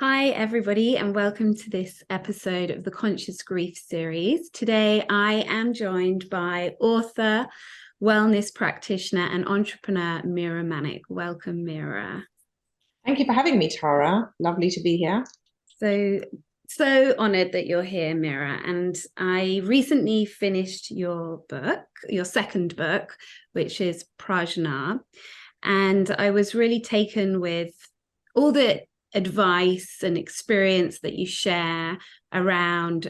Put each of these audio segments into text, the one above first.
Hi, everybody, and welcome to this episode of the Conscious Grief series. Today, I am joined by author, wellness practitioner, and entrepreneur Mira Manek. Welcome, Mira. Thank you for having me, Tara. Lovely to be here. So honored that you're here, Mira. And I recently finished your book, your second book, which is Prajna. And I was really taken with all the advice and experience that you share around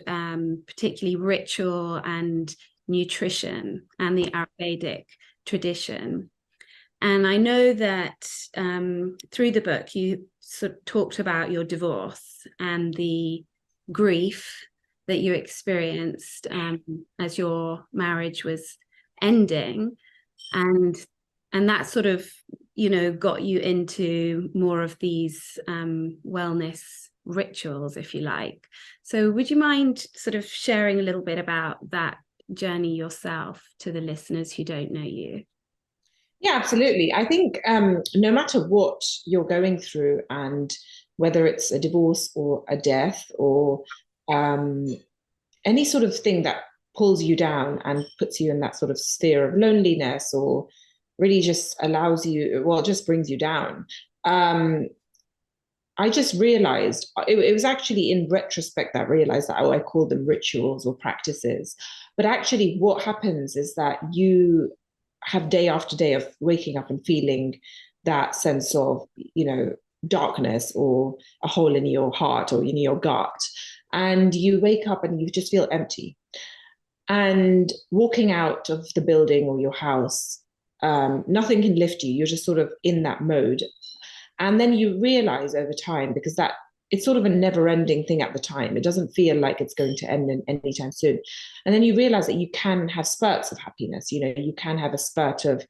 particularly ritual and nutrition and the Ayurvedic tradition. And I know that through the book, you sort of talked about your divorce and the grief that you experienced as your marriage was ending. And that sort of, got you into more of these wellness rituals, if you like. So would you mind sort of sharing a little bit about that journey yourself to the listeners who don't know you? Yeah, absolutely. I think no matter what you're going through, and whether it's a divorce or a death or um, any sort of thing that pulls you down and puts you in that sort of sphere of loneliness or really just allows you, well, it just brings you down. I just realized it was actually in retrospect that I realized that, I call them rituals or practices. But actually, what happens is that you have day after day of waking up and feeling that sense of, darkness or a hole in your heart or in your gut. And you wake up and you just feel empty. And walking out of the building or your house, nothing can lift you. You're just sort of in that mode. And then you realize over time, because that it's sort of a never ending thing at the time. It doesn't feel like it's going to end anytime soon. And then you realize that you can have spurts of happiness. You can have a spurt of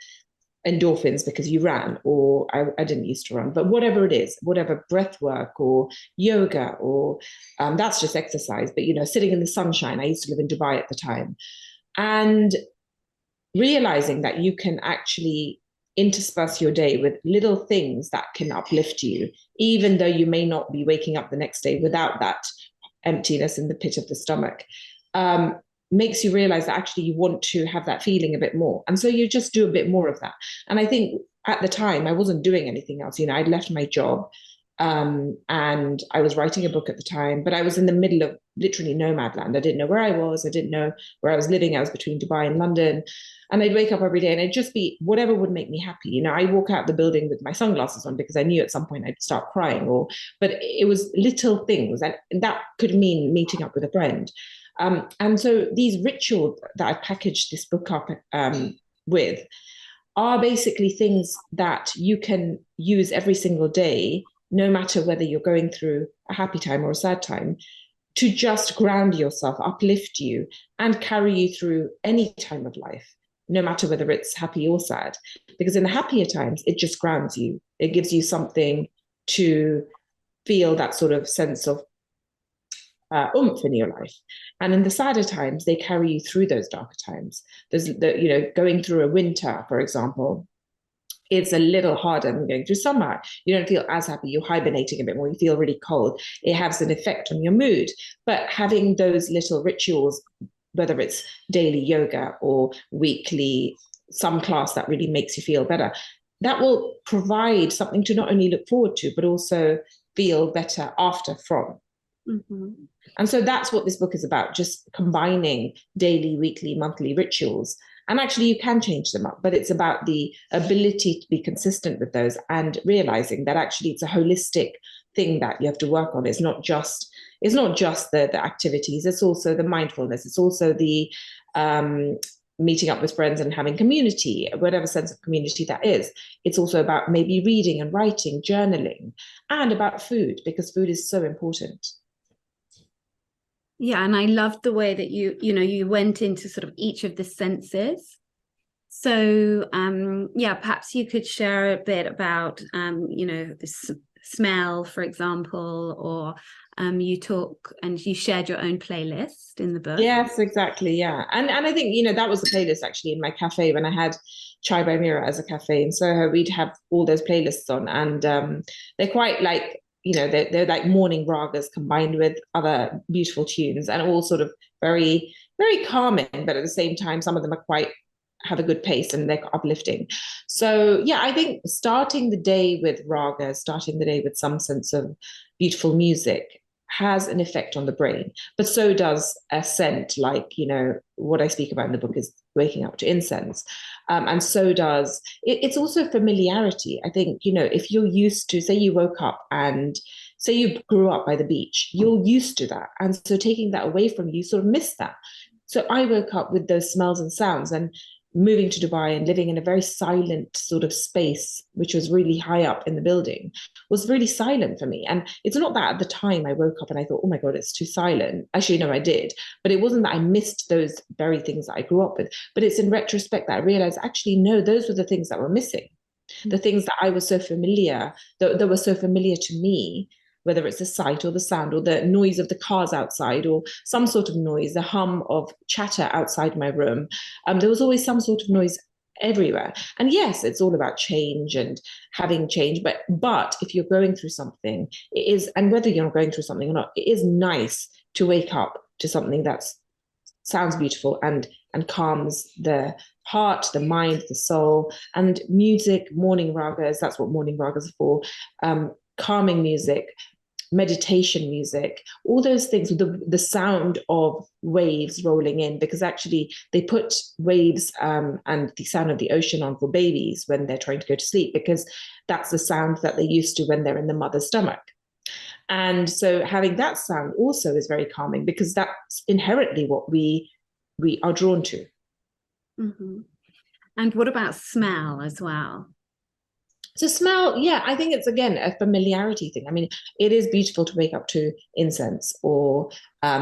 endorphins because you ran, or I didn't used to run, but whatever it is, whatever, breath work or yoga, or that's just exercise. But, sitting in the sunshine, I used to live in Dubai at the time. And realizing that you can actually intersperse your day with little things that can uplift you, even though you may not be waking up the next day without that emptiness in the pit of the stomach, makes you realize that actually you want to have that feeling a bit more. And so you just do a bit more of that. And I think at the time, I wasn't doing anything else. I'd left my job. And I was writing a book at the time, but I was in the middle of literally nomad land. I didn't know where I was. I didn't know where I was living. I was between Dubai and London. And I'd wake up every day and it'd just be whatever would make me happy. I walk out the building with my sunglasses on because I knew at some point I'd start crying, but it was little things. And that could mean meeting up with a friend. And so these rituals that I've packaged this book up with are basically things that you can use every single day, no matter whether you're going through a happy time or a sad time, to just ground yourself, uplift you, and carry you through any time of life, no matter whether it's happy or sad. Because in the happier times, it just grounds you. It gives you something to feel that sort of sense of oomph in your life. And in the sadder times, they carry you through those darker times. Going through a winter, for example, it's a little harder than going through summer. You don't feel as happy. You're hibernating a bit more. You feel really cold. It has an effect on your mood. But having those little rituals, whether it's daily yoga or weekly, some class that really makes you feel better, that will provide something to not only look forward to, but also feel better after from. Mm-hmm. And so that's what this book is about, just combining daily, weekly, monthly rituals. And actually, you can change them up, but it's about the ability to be consistent with those and realizing that actually it's a holistic thing that you have to work on. It's not just the activities, it's also the mindfulness, it's also the meeting up with friends and having community, whatever sense of community that is. It's also about maybe reading and writing, journaling, and about food, because food is so important. Yeah, and I loved the way that you went into sort of each of the senses. So perhaps you could share a bit about the smell, for example, or you shared your own playlist in the book. Yes, exactly. Yeah. And I think, that was the playlist actually in my cafe when I had Chai by Mira as a cafe in Soho. We'd have all those playlists on, and they're quite like they're like morning ragas combined with other beautiful tunes, and all sort of very, very calming, but at the same time, some of them are quite have a good pace and they're uplifting. So yeah, I think starting the day with raga, starting the day with some sense of beautiful music has an effect on the brain. But so does a scent, like, what I speak about in the book is waking up to incense. And so does it's also familiarity. I think, if you're used to, say you woke up and say you grew up by the beach, you're used to that. And so taking that away from you, sort of miss that. So I woke up with those smells and sounds, and moving to Dubai and living in a very silent sort of space, which was really high up in the building, was really silent for me. And it's not that at the time I woke up and I thought, oh my God, it's too silent. Actually, no, I did. But it wasn't that I missed those very things that I grew up with. But it's in retrospect that I realized, actually, no, those were the things that were missing. The things that I was so familiar, that were so familiar to me, whether it's the sight or the sound or the noise of the cars outside or some sort of noise, the hum of chatter outside my room. There was always some sort of noise everywhere. And yes, it's all about change and having change. But if you're going through something, it is, and whether you're going through something or not, it is nice to wake up to something that sounds beautiful and calms the heart, the mind, the soul. And music, morning ragas, that's what morning ragas are for. Calming music, meditation music, all those things with the sound of waves rolling in, because actually they put waves and the sound of the ocean on for babies when they're trying to go to sleep, because that's the sound that they're used to when they're in the mother's stomach. And so having that sound also is very calming, because that's inherently what we are drawn to. Mm-hmm. And what about smell as well? So smell, yeah, I think it's, again, a familiarity thing. I mean, it is beautiful to wake up to incense or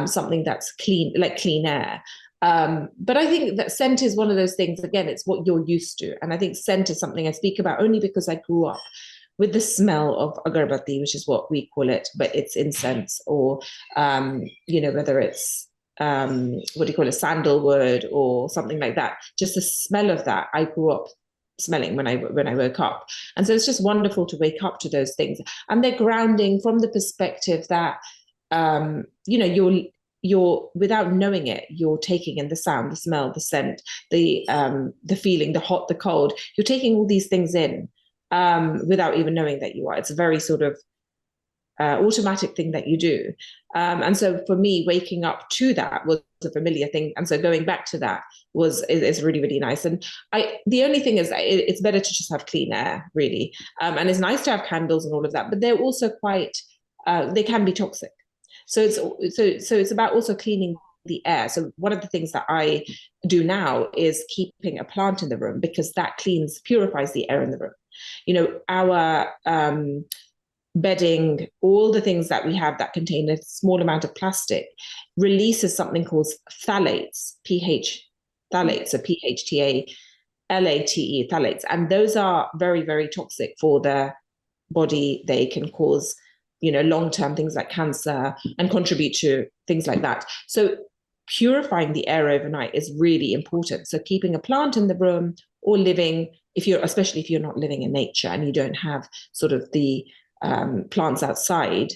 something that's clean, like clean air. But I think that scent is one of those things, again, it's what you're used to. And I think scent is something I speak about only because I grew up with the smell of agarbatti, which is what we call it, but it's incense, or, whether it's, what do you call it, sandalwood or something like that. Just the smell of that, I grew up smelling when I woke up. And so it's just wonderful to wake up to those things. And they're grounding from the perspective that, you're without knowing it, you're taking in the sound, the smell, the scent, the feeling, the hot, the cold. You're taking all these things in without even knowing that you are. It's a very sort of automatic thing that you do. And so for me, waking up to that was a familiar thing. And so going back to that is really, really nice. And the only thing is that it's better to just have clean air, really. And it's nice to have candles and all of that, but they're also quite, they can be toxic. So it's about also cleaning the air. So one of the things that I do now is keeping a plant in the room, because that purifies the air in the room. Our bedding, all the things that we have that contain a small amount of plastic, releases something called phthalates, phthalates, so PHTALATE, phthalates. And those are very, very toxic for the body. They can cause, long-term things like cancer and contribute to things like that. So purifying the air overnight is really important. So keeping a plant in the room, or living, especially if you're not living in nature and you don't have sort of the plants outside,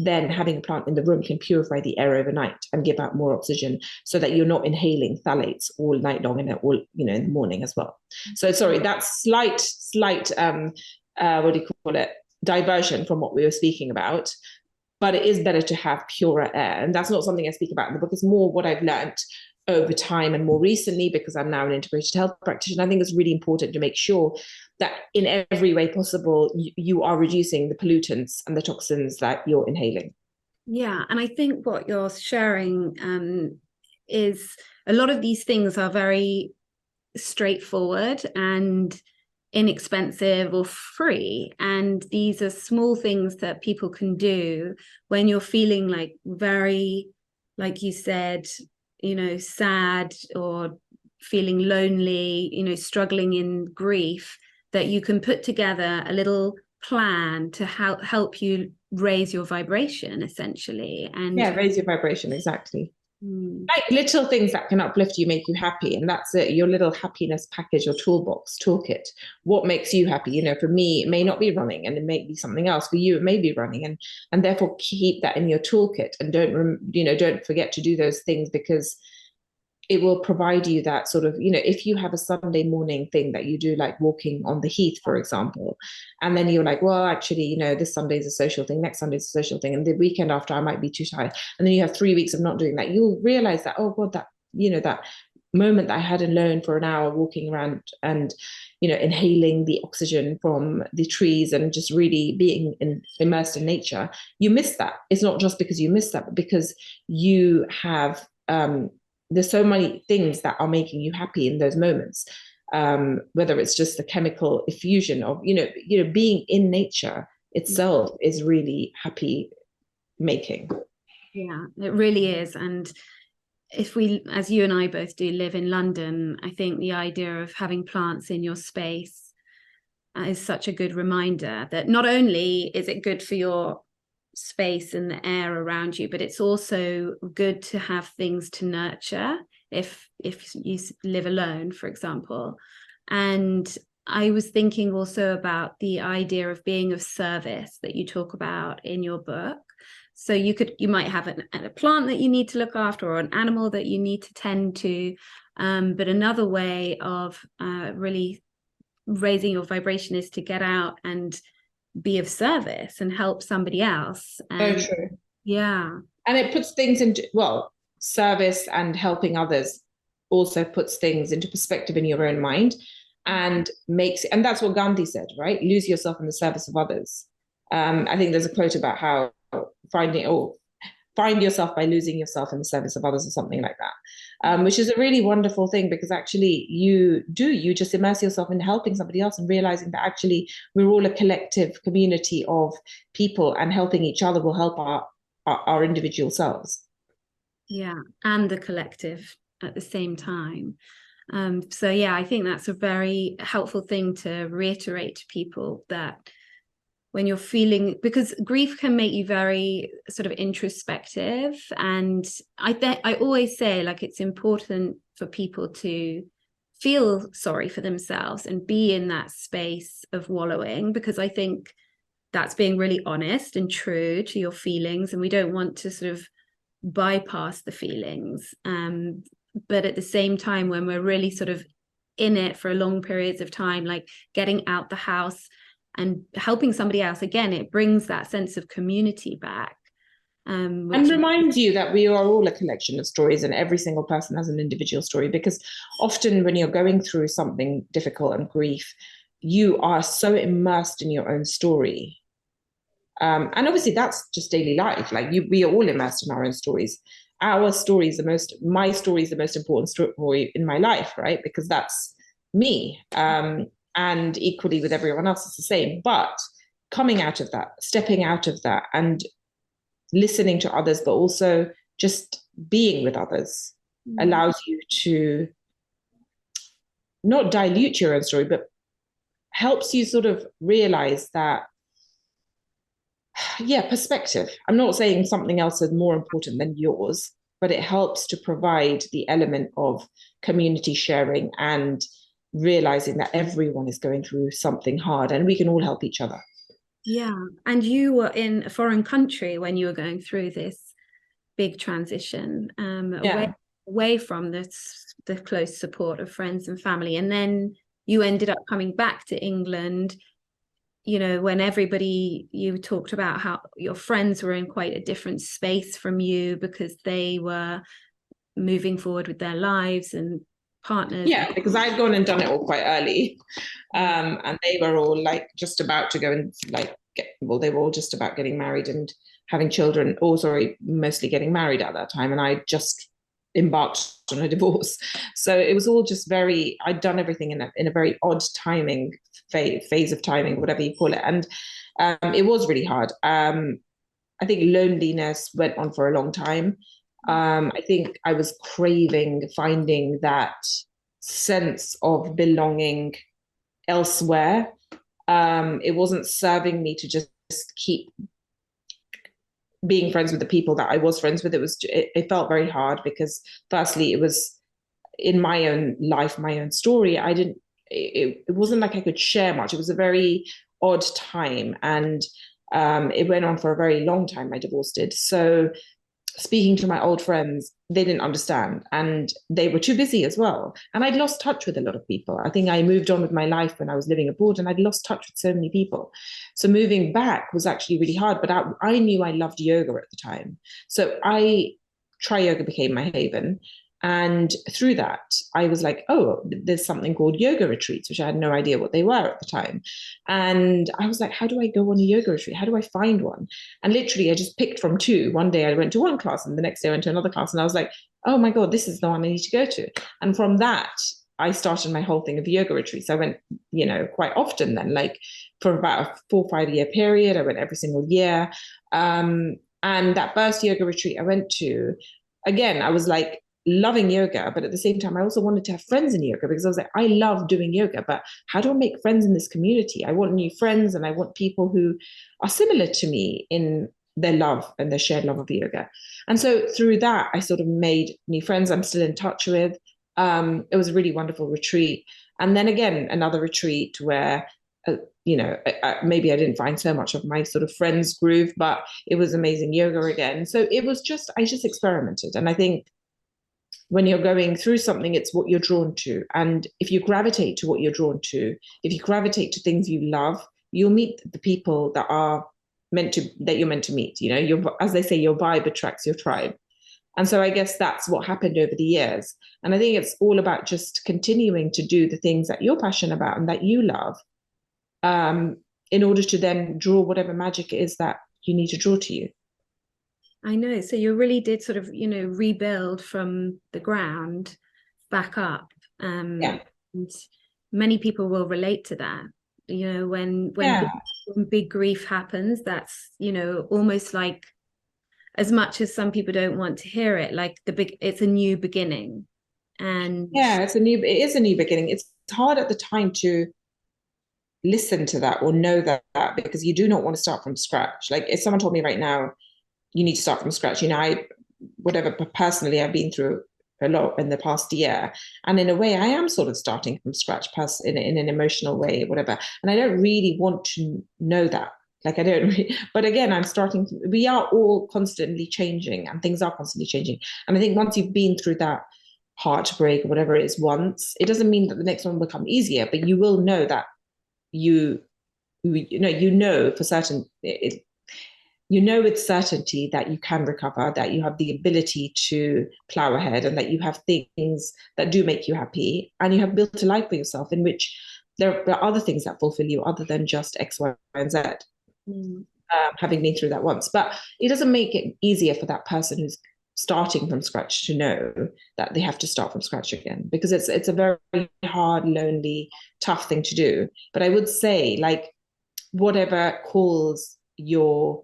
then having a plant in the room can purify the air overnight and give out more oxygen, so that you're not inhaling phthalates all night long and all, in the morning as well. So sorry, that's slight what do you call it, diversion from what we were speaking about. But it is better to have purer air. And that's not something I speak about in the book. It's more what I've learned over time and more recently, because I'm now an integrated health practitioner. I think it's really important to make sure that in every way possible, you are reducing the pollutants and the toxins that you're inhaling. Yeah, and I think what you're sharing is a lot of these things are very straightforward and inexpensive or free. And these are small things that people can do when you're feeling like very, like you said, sad or feeling lonely, struggling in grief, that you can put together a little plan to help you raise your vibration, essentially. And yeah, raise your vibration, exactly. Mm. Like little things that can uplift you, make you happy. And that's it, your little happiness package or toolbox, toolkit. What makes you happy? You know, for me, it may not be running and it may be something else. For you, it may be running. And therefore keep that in your toolkit and don't forget to do those things, because it will provide you that sort of, if you have a Sunday morning thing that you do, like walking on the heath, for example, and then you're like, well, actually, this Sunday is a social thing, next Sunday is a social thing, and the weekend after I might be too tired. And then you have 3 weeks of not doing that. You'll realize that, oh God, that moment that I had alone for an hour walking around and, inhaling the oxygen from the trees and just really being immersed in nature, you miss that. It's not just because you miss that, but because you have, there's so many things that are making you happy in those moments, whether it's just the chemical effusion of being in nature itself is really happy making. Yeah, it really is. And if we, as you and I both do, live in London, I think the idea of having plants in your space is such a good reminder that not only is it good for your space and the air around you, but it's also good to have things to nurture if you live alone, for example. And I was thinking also about the idea of being of service that you talk about in your book. So you might have a plant that you need to look after, or an animal that you need to tend to, but another way of really raising your vibration is to get out and be of service and help somebody else. So And true. yeah. And it puts things into, well, service and helping others also puts things into perspective in your own mind and that's what Gandhi said, right? Lose yourself in the service of others. I think there's a quote about how find yourself by losing yourself in the service of others, or something like that, which is a really wonderful thing, because actually you just immerse yourself in helping somebody else and realizing that actually we're all a collective community of people, and helping each other will help our individual selves. Yeah, and the collective at the same time. So yeah, I think that's a very helpful thing to reiterate to people, that when you're feeling, because grief can make you very sort of introspective, and I always say, like, it's important for people to feel sorry for themselves and be in that space of wallowing, because I think that's being really honest and true to your feelings, and we don't want to sort of bypass the feelings. But at the same time, when we're really sort of in it for long periods of time, like getting out the house and helping somebody else, again, it brings that sense of community back. And reminds you that we are all a collection of stories, and every single person has an individual story, because often when you're going through something difficult and grief, you are so immersed in your own story. And obviously that's just daily life. Like we are all immersed in our own stories. My story is the most important story in my life, right? Because that's me. And equally with everyone else, it's the same. But coming out of that, stepping out of that, and listening to others, but also just being with others, allows you to not dilute your own story, but helps you sort of realize that, yeah, perspective. I'm not saying something else is more important than yours, but it helps to provide the element of community sharing and realizing that everyone is going through something hard and we can all help each other. Yeah. And you were in a foreign country when you were going through this big transition, away from the close support of friends and family. And then you ended up coming back to England, when you talked about how your friends were in quite a different space from you, because they were moving forward with their lives and partners. Yeah, because I'd gone and done it all quite early. And they were all like just about to go and they were all just about getting married and having children, or sorry, mostly getting married at that time. And I just embarked on a divorce. So it was all just I'd done everything in a very odd timing phase of timing, whatever you call it. And it was really hard. I think loneliness went on for a long time. I think I was craving finding that sense of belonging elsewhere. It wasn't serving me to just keep being friends with the people that I was friends with, it felt very hard because firstly, it was in my own life, my own story. It wasn't like I could share much. It was a very odd time. And it went on for a very long time, my divorce did. So speaking to my old friends, they didn't understand and they were too busy as well. And I'd lost touch with a lot of people. I think I moved on with my life when I was living abroad and I'd lost touch with so many people. So moving back was actually really hard, but I knew I loved yoga at the time. So Tri Yoga became my haven. And through that, I was like, oh, there's something called yoga retreats, which I had no idea what they were at the time. And I was like, how do I go on a yoga retreat? How do I find one? And literally, I just picked from two. One day I went to one class, and the next day I went to another class. And I was like, oh my God, this is the one I need to go to. And from that, I started my whole thing of yoga retreats. I went, quite often then, like for about a 4 or 5 year period. I went every single year. And that first yoga retreat I went to, again, I was like, loving yoga, but at the same time, I also wanted to have friends in yoga because I was like, I love doing yoga, but how do I make friends in this community? I want new friends and I want people who are similar to me in their love and their shared love of yoga. And so through that, I sort of made new friends I'm still in touch with. It was a really wonderful retreat. And then again, another retreat where maybe I didn't find so much of my sort of friends groove, but it was amazing yoga again. So I just experimented. And I think when you're going through something, it's what you're drawn to. And if you gravitate to what you're drawn to, if you gravitate to things you love, you'll meet the people that you're meant to meet. As they say, your vibe attracts your tribe. And so I guess that's what happened over the years. And I think it's all about just continuing to do the things that you're passionate about and that you love, in order to then draw whatever magic it is that you need to draw to you. I know. So you really did sort of, rebuild from the ground back up. Yeah. And many people will relate to that. When big grief happens, that's, almost like, as much as some people don't want to hear it, like it's a new beginning. And yeah, it is a new beginning. It's hard at the time to listen to that or know that because you do not want to start from scratch. Like if someone told me right now, you need to start from scratch. Personally, I've been through a lot in the past year. And in a way, I am sort of starting from scratch in an emotional way, whatever. And I don't really want to know that. Like, I don't really, but again, we are all constantly changing and things are constantly changing. And I think once you've been through that heartbreak or whatever it is once, it doesn't mean that the next one will come easier, but you will know that for certain, with certainty that you can recover, that you have the ability to plow ahead, and that you have things that do make you happy, and you have built a life for yourself in which there are other things that fulfill you other than just X, Y, and Z. Having been through that once, but it doesn't make it easier for that person who's starting from scratch to know that they have to start from scratch again, because it's a very hard, lonely, tough thing to do. But I would say, like, whatever calls you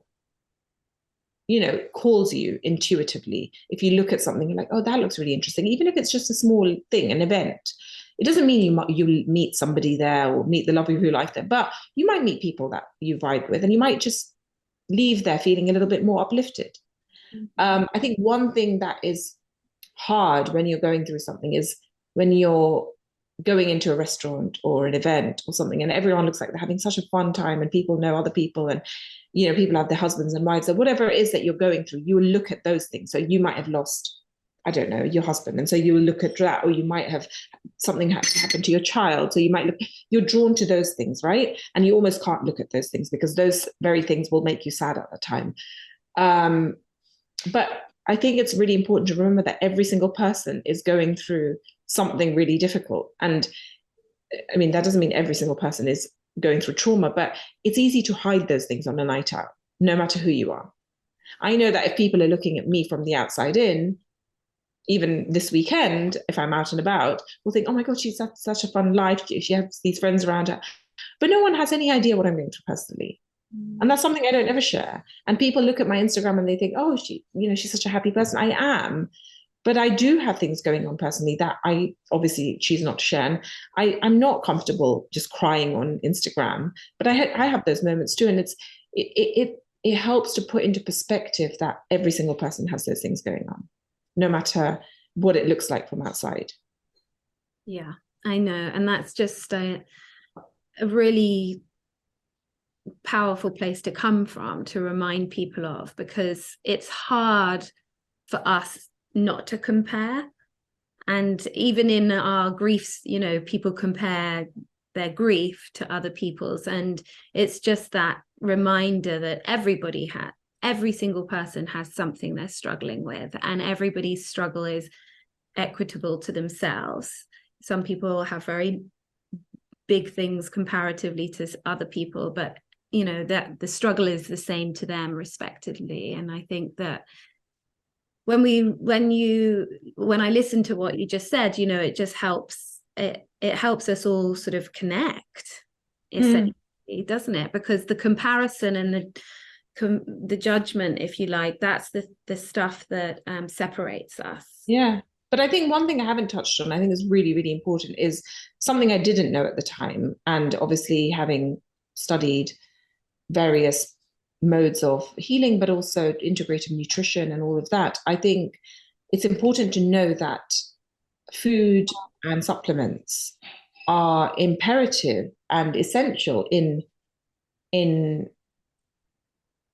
intuitively. If you look at something, you're like, oh, that looks really interesting. Even if it's just a small thing, an event, it doesn't mean you meet somebody there or meet the love of your life there, but you might meet people that you vibe with, and you might just leave there feeling a little bit more uplifted. I think one thing that is hard when you're going through something is when you're going into a restaurant or an event or something, and everyone looks like they're having such a fun time, and people know other people, and people have their husbands and wives, or whatever it is that you're going through. You will look at those things. So you might have lost, I don't know, your husband, and so you will look at that, or you might have something happen to your child. So you're drawn to those things, right? And you almost can't look at those things because those very things will make you sad at the time. But I think it's really important to remember that every single person is going through something really difficult. And I mean, that doesn't mean every single person is going through trauma, but it's easy to hide those things on a night out, no matter who you are. I know that if people are looking at me from the outside in, even this weekend, if I'm out and about, will think, oh my God, she's such a fun life. She has these friends around her. But no one has any idea what I'm going through personally. And that's something I don't ever share. And people look at my Instagram and they think, oh, she's such a happy person. I am. But I do have things going on personally that I obviously choose not to share. And I'm not comfortable just crying on Instagram, but I have those moments too. And it helps to put into perspective that every single person has those things going on, no matter what it looks like from outside. Yeah, I know. And that's just a really powerful place to come from, to remind people of, because it's hard for us not to compare. And even in our griefs, you know, people compare their grief to other people's. And it's just that reminder that every single person has something they're struggling with, and everybody's struggle is equitable to themselves. Some people have very big things comparatively to other people, but you know that the struggle is the same to them respectively. And I think that when I listen to what you just said, you know, it just helps, it helps us all sort of connect, essentially, doesn't it? Because the comparison and the judgment, if you like, that's the stuff that separates us. Yeah. But I think one thing I haven't touched on, I think is really, really important, is something I didn't know at the time. And obviously, having studied various modes of healing, but also integrative nutrition and all of that, I think it's important to know that food and supplements are imperative and essential in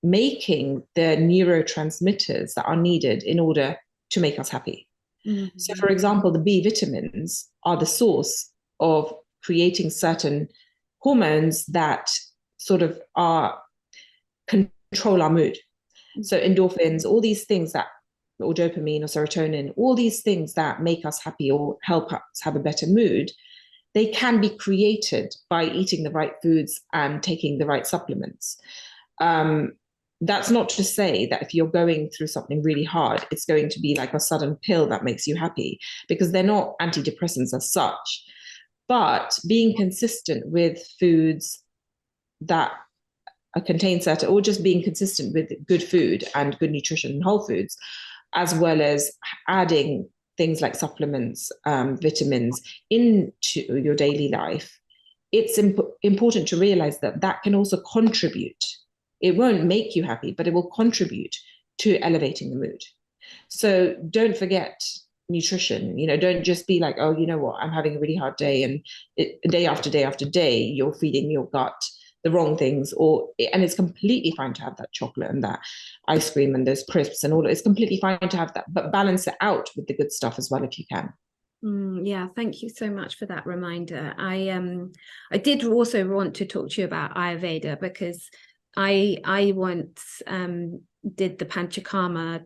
making the neurotransmitters that are needed in order to make us happy. Mm-hmm. So, for example, the B vitamins are the source of creating certain hormones that sort of control our mood. So endorphins, all these things that, or dopamine or serotonin, all these things that make us happy or help us have a better mood, they can be created by eating the right foods and taking the right supplements. That's not to say that if you're going through something really hard, it's going to be like a sudden pill that makes you happy, because they're not antidepressants as such. But being consistent with foods that contain certain, or just being consistent with good food and good nutrition and whole foods, as well as adding things like supplements, vitamins into your daily life, it's important to realize that that can also contribute. It won't make you happy, but it will contribute to elevating the mood. So don't forget nutrition. You know, don't just be like, oh, you know what, I'm having a really hard day, and day after day after day, you're feeding your gut the wrong things, and it's completely fine to have that chocolate and that ice cream and those crisps and all. It's completely fine to have that, but balance it out with the good stuff as well if you can. Yeah, thank you so much for that reminder. I did also want to talk to you about Ayurveda, because I once did the Panchakarma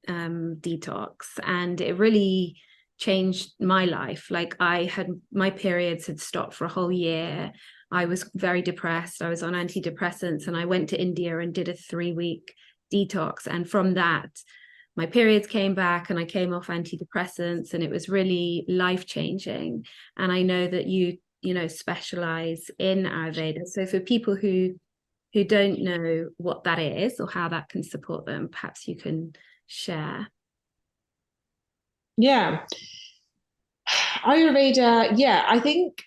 detox, and it really changed my life. Like, my periods had stopped for a whole year. I was very depressed. I was on antidepressants, and I went to India and did a 3-week detox. And from that, my periods came back and I came off antidepressants, and it was really life-changing. And I know that you know, specialize in Ayurveda. So for people who don't know what that is or how that can support them, perhaps you can share. Yeah. Ayurveda, yeah, I think,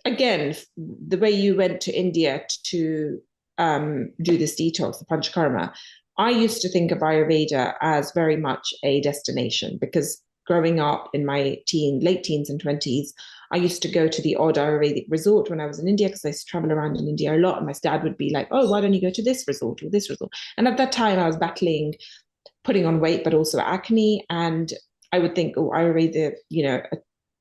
again, the way you went to India to do this detox, the Panchakarma, I used to think of Ayurveda as very much a destination, because growing up in my late teens and 20s, I used to go to the odd Ayurvedic resort when I was in India, because I used to travel around in India a lot. And my dad would be like, oh, why don't you go to this resort or this resort? And at that time, I was battling putting on weight, but also acne. And I would think, oh, Ayurveda, you know, a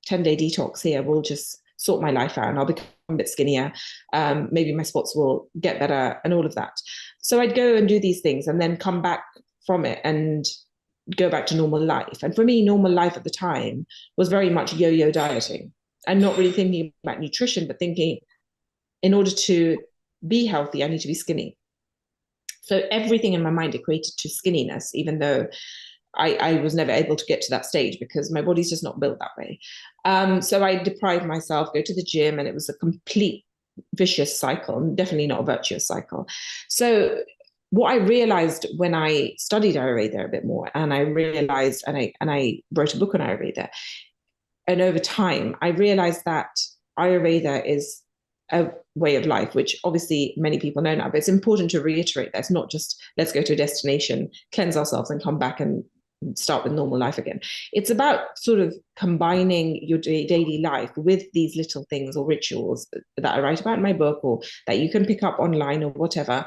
10-day detox here will just sort my life out and I'll become a bit skinnier. Maybe my spots will get better and all of that. So I'd go and do these things and then come back from it and go back to normal life. And for me, normal life at the time was very much yo-yo dieting and not really thinking about nutrition, but thinking, in order to be healthy, I need to be skinny. So everything in my mind equated to skinniness, even though I was never able to get to that stage because my body's just not built that way. So I deprived myself, go to the gym, and it was a complete vicious cycle, definitely not a virtuous cycle. So what I realized when I studied Ayurveda a bit more, and I realized, and I wrote a book on Ayurveda, and over time, I realized that Ayurveda is a way of life, which obviously many people know now, but it's important to reiterate that it's not just let's go to a destination, cleanse ourselves and come back and start with normal life again. It's about sort of combining your daily life with these little things or rituals that I write about in my book, or that you can pick up online or whatever,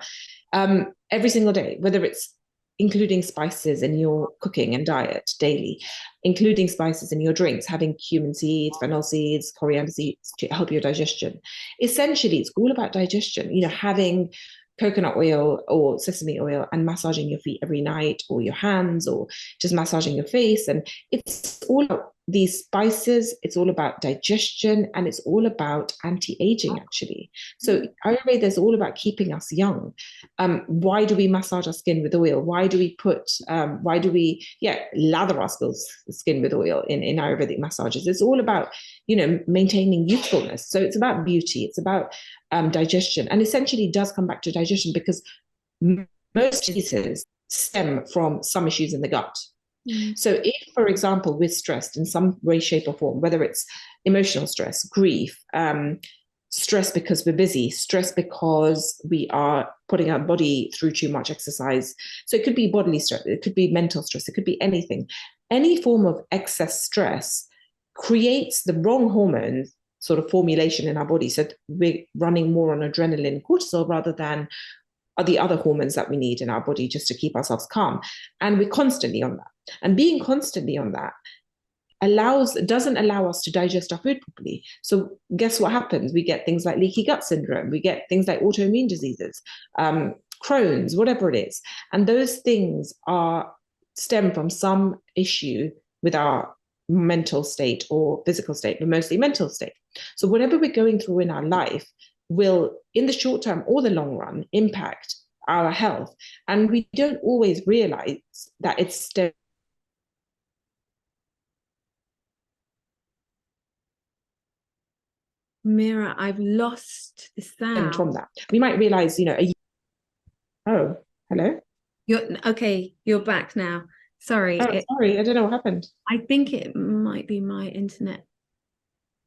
every single day, whether it's including spices in your cooking and diet daily, including spices in your drinks, having cumin seeds, fennel seeds, coriander seeds to help your digestion. Essentially, it's all about digestion, having coconut oil or sesame oil and massaging your feet every night, or your hands, or just massaging your face. And it's all about these spices, it's all about digestion, and it's all about anti-aging, actually. So Ayurveda is all about keeping us young. Why do we massage our skin with oil? Why do we lather our skin with oil in Ayurvedic massages? It's all about, maintaining youthfulness. So it's about beauty, it's about digestion, and essentially does come back to digestion, because most diseases stem from some issues in the gut. So if, for example, we're stressed in some way, shape, or form, whether it's emotional stress, grief, stress because we're busy, stress because we are putting our body through too much exercise. So it could be bodily stress, it could be mental stress, it could be anything. Any form of excess stress creates the wrong hormones sort of formulation in our body. So we're running more on adrenaline, cortisol, rather than the other hormones that we need in our body just to keep ourselves calm. And we're constantly on that. And being constantly on that doesn't allow us to digest our food properly. So guess what happens? We get things like leaky gut syndrome. We get things like autoimmune diseases, Crohn's, whatever it is. And those things stem from some issue with our mental state or physical state, but mostly mental state. So whatever we're going through in our life will, in the short term or the long run, impact our health. And we don't always realize that it's Mira, I've lost the sound from that. We might realize, oh, hello? You're back now. Sorry. Sorry, I don't know what happened. I think it might be my internet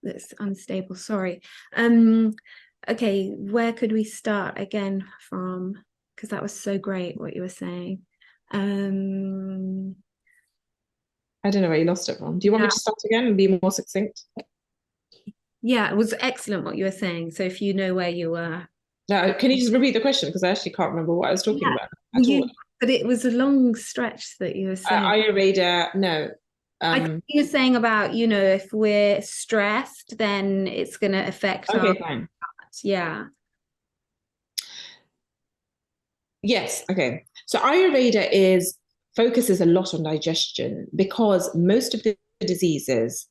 that's unstable. Sorry. Okay, where could we start again from? Because that was so great what you were saying. I don't know where you lost it from. Do you want me to start again and be more succinct? Yeah, it was excellent what you were saying. So if you know where you were. No, can you just repeat the question? Because I actually can't remember what I was talking about at all. But it was a long stretch that you were saying. Ayurveda, no. I think you were saying about, if we're stressed, then it's going to affect our fine. Yeah. Yes, okay. So Ayurveda focuses a lot on digestion, because most of the diseases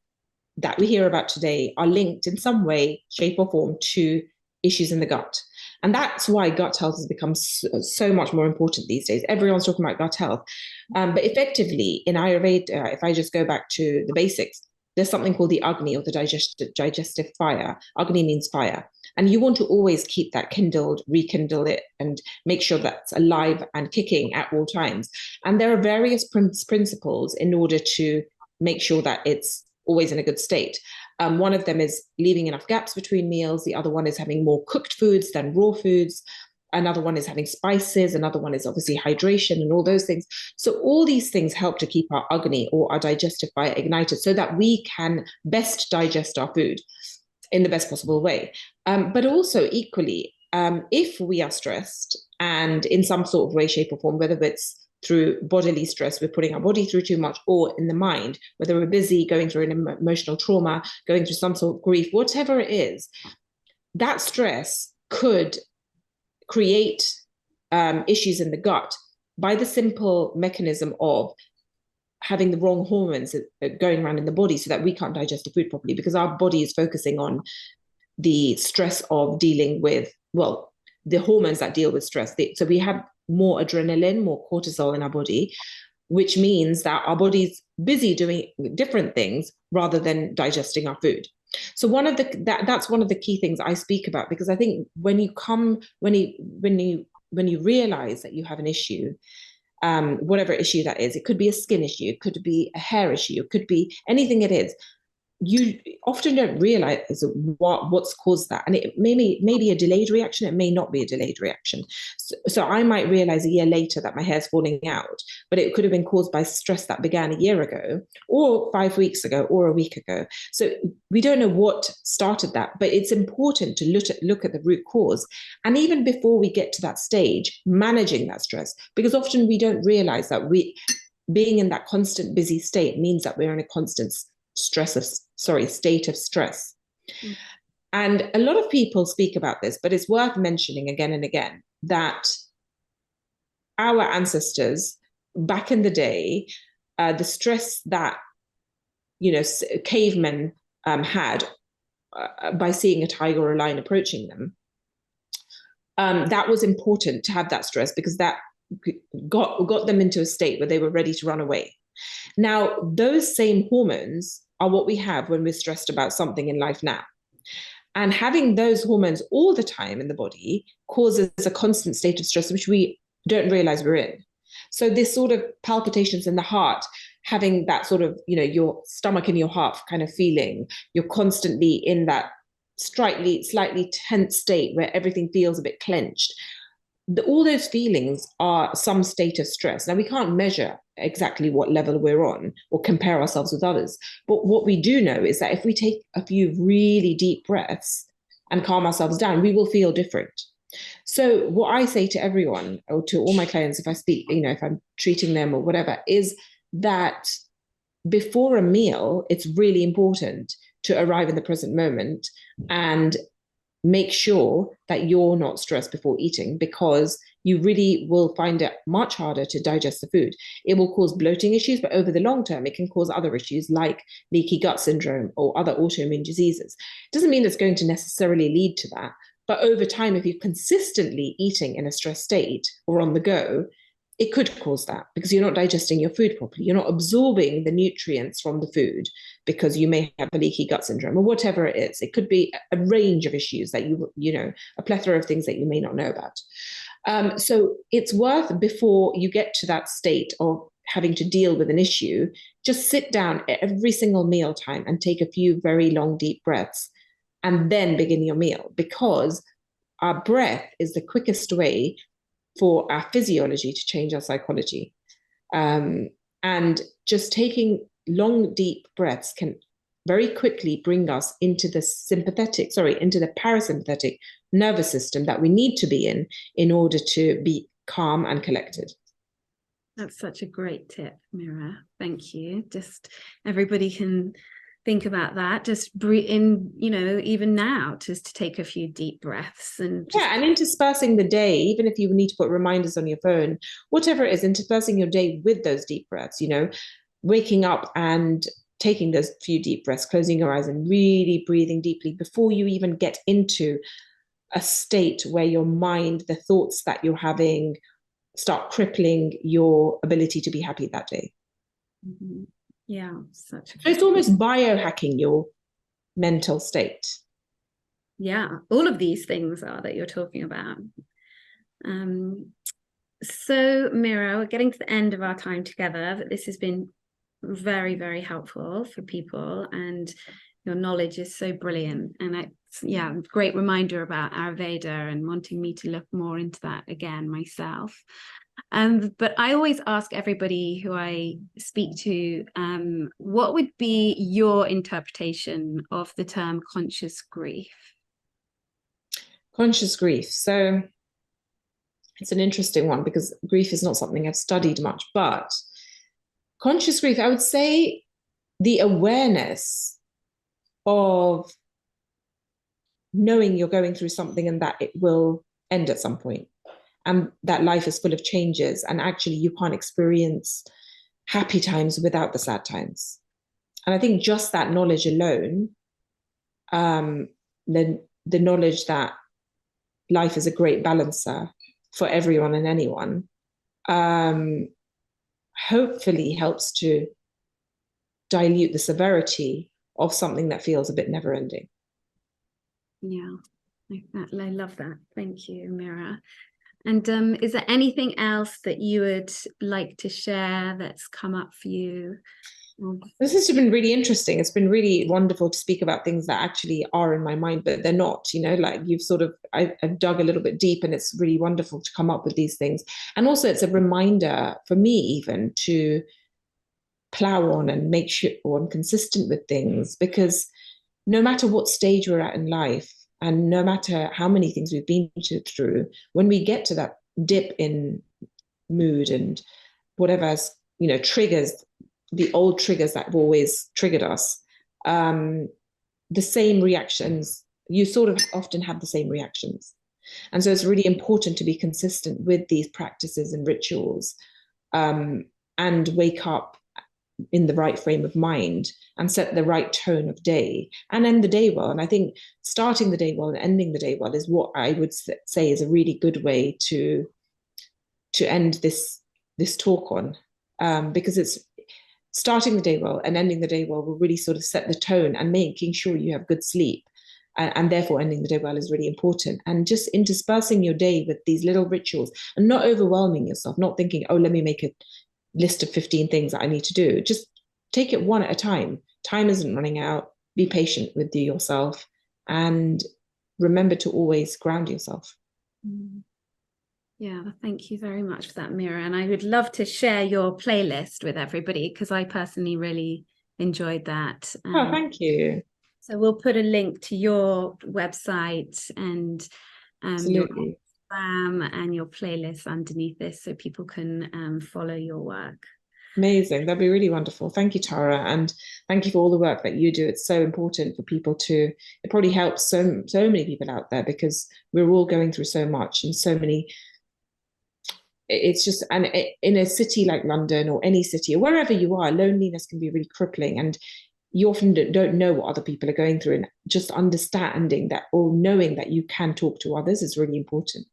that we hear about today are linked in some way, shape, or form to issues in the gut. And that's why gut health has become so much more important these days. Everyone's talking about gut health. But effectively, in Ayurveda, if I just go back to the basics, there's something called the Agni, or the digestive fire. Agni means fire. And you want to always keep that kindled, rekindle it, and make sure that's alive and kicking at all times. And there are various principles in order to make sure that it's always in a good state. One of them is leaving enough gaps between meals. The other one is having more cooked foods than raw foods. Another one is having spices. Another one is obviously hydration and all those things. So all these things help to keep our Agni, or our digestive fire, ignited, so that we can best digest our food in the best possible way. But also equally, if we are stressed and in some sort of way, shape, or form, whether it's through bodily stress, we're putting our body through too much, or in the mind, whether we're busy, going through an emotional trauma, going through some sort of grief, whatever it is, that stress could create issues in the gut by the simple mechanism of having the wrong hormones going around in the body, so that we can't digest the food properly, because our body is focusing on the stress of dealing with, the hormones that deal with stress. So we have more adrenaline, more cortisol in our body, which means that our body's busy doing different things rather than digesting our food. So that's one of the key things I speak about, because I think when you realize that you have an issue, whatever issue that is, it could be a skin issue, it could be a hair issue, it could be anything it is. you often don't realize what's caused that, and it may be a delayed reaction, it may not be a delayed reaction. So I might realize a year later that my hair's falling out, but it could have been caused by stress that began a year ago or 5 weeks ago or a week ago. So we don't know what started that, but it's important to look at the root cause, and even before we get to that stage, managing that stress, because often we don't realize that being in that constant busy state means that we're in a constant state of stress. Mm. And a lot of people speak about this, but it's worth mentioning again and again that our ancestors back in the day, the stress that cavemen had by seeing a tiger or a lion approaching them, that was important to have that stress, because that got them into a state where they were ready to run away. Now, those same hormones are what we have when we're stressed about something in life now. And having those hormones all the time in the body causes a constant state of stress, which we don't realize we're in. So this sort of palpitations in the heart, having that sort of, your stomach and your heart kind of feeling, you're constantly in that slightly tense state where everything feels a bit clenched. All those feelings are some state of stress. Now, we can't measure exactly what level we're on or compare ourselves with others. But what we do know is that if we take a few really deep breaths and calm ourselves down, we will feel different. So what I say to everyone, or to all my clients, if I speak, if I'm treating them or whatever, is that before a meal, it's really important to arrive in the present moment and make sure that you're not stressed before eating, because you really will find it much harder to digest the food. It will cause bloating issues, but over the long term, it can cause other issues like leaky gut syndrome or other autoimmune diseases. It doesn't mean it's going to necessarily lead to that, but over time, if you're consistently eating in a stressed state or on the go, it could cause that, because you're not digesting your food properly. You're not absorbing the nutrients from the food because you may have a leaky gut syndrome or whatever it is. It could be a range of issues that a plethora of things that you may not know about. So it's worth, before you get to that state of having to deal with an issue, just sit down at every single meal time and take a few very long, deep breaths and then begin your meal, because our breath is the quickest way for our physiology to change our psychology. And just taking long, deep breaths can very quickly bring us into the parasympathetic nervous system that we need to be in order to be calm and collected. That's such a great tip, Mira. Thank you. Just everybody can think about that. Just breathe in, even now, just to take a few deep breaths and interspersing the day, even if you need to put reminders on your phone, whatever it is, interspersing your day with those deep breaths, waking up and taking those few deep breaths, closing your eyes and really breathing deeply before you even get into a state where your mind, the thoughts that you're having, start crippling your ability to be happy that day. Mm-hmm. Yeah, so it's almost biohacking your mental state. Yeah, all of these things are that you're talking about. So Mira, we're getting to the end of our time together, but this has been very, very helpful for people, and your knowledge is so brilliant. And it's great reminder about Ayurveda and wanting me to look more into that again myself. But I always ask everybody who I speak to, what would be your interpretation of the term conscious grief? Conscious grief. So it's an interesting one, because grief is not something I've studied much, but conscious grief, I would say the awareness of knowing you're going through something and that it will end at some point, and that life is full of changes, and actually you can't experience happy times without the sad times. And I think just that knowledge alone, the knowledge that life is a great balancer for everyone and anyone, hopefully helps to dilute the severity of something that feels a bit never-ending. Yeah, I love that. Thank you, Mira. And is there anything else that you would like to share that's come up for you? Oh, This has been really interesting. It's been really wonderful to speak about things that actually are in my mind, but they're not, like you've sort of, I've dug a little bit deep, and it's really wonderful to come up with these things. And also it's a reminder for me even to plow on and make sure I'm consistent with things, because no matter what stage we're at in life, and no matter how many things we've been through, when we get to that dip in mood and whatever, triggers, the old triggers that have always triggered us, um, the same reactions, you sort of often have the same reactions. And so it's really important to be consistent with these practices and rituals, um, and wake up in the right frame of mind and set the right tone of day and end the day well. And I think starting the day well and ending the day well is what I would say is a really good way to end this talk on, because it's starting the day well and ending the day well will really sort of set the tone, and making sure you have good sleep, and therefore ending the day well is really important. And just interspersing your day with these little rituals, and not overwhelming yourself, not thinking, oh, let me make a list of 15 things that I need to do. Just take it one at a time. Time isn't running out. Be patient with yourself, and remember to always ground yourself. Yeah, thank you very much for that, Mira. And I would love to share your playlist with everybody, because I personally really enjoyed that. Oh, thank you. So we'll put a link to your website and your Instagram and your playlist underneath this, so people can follow your work. Amazing. That'd be really wonderful. Thank you, Tara. And thank you for all the work that you do. It's so important for people it probably helps so many people out there, because we're all going through so much, and so many, it's just, and in a city like London, or any city, or wherever you are, loneliness can be really crippling, and you often don't know what other people are going through, and just understanding that, or knowing that you can talk to others, is really important.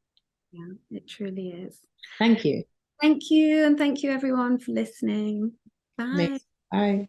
Yeah, it truly is. Thank you. Thank you, and thank you everyone for listening. Bye. Bye.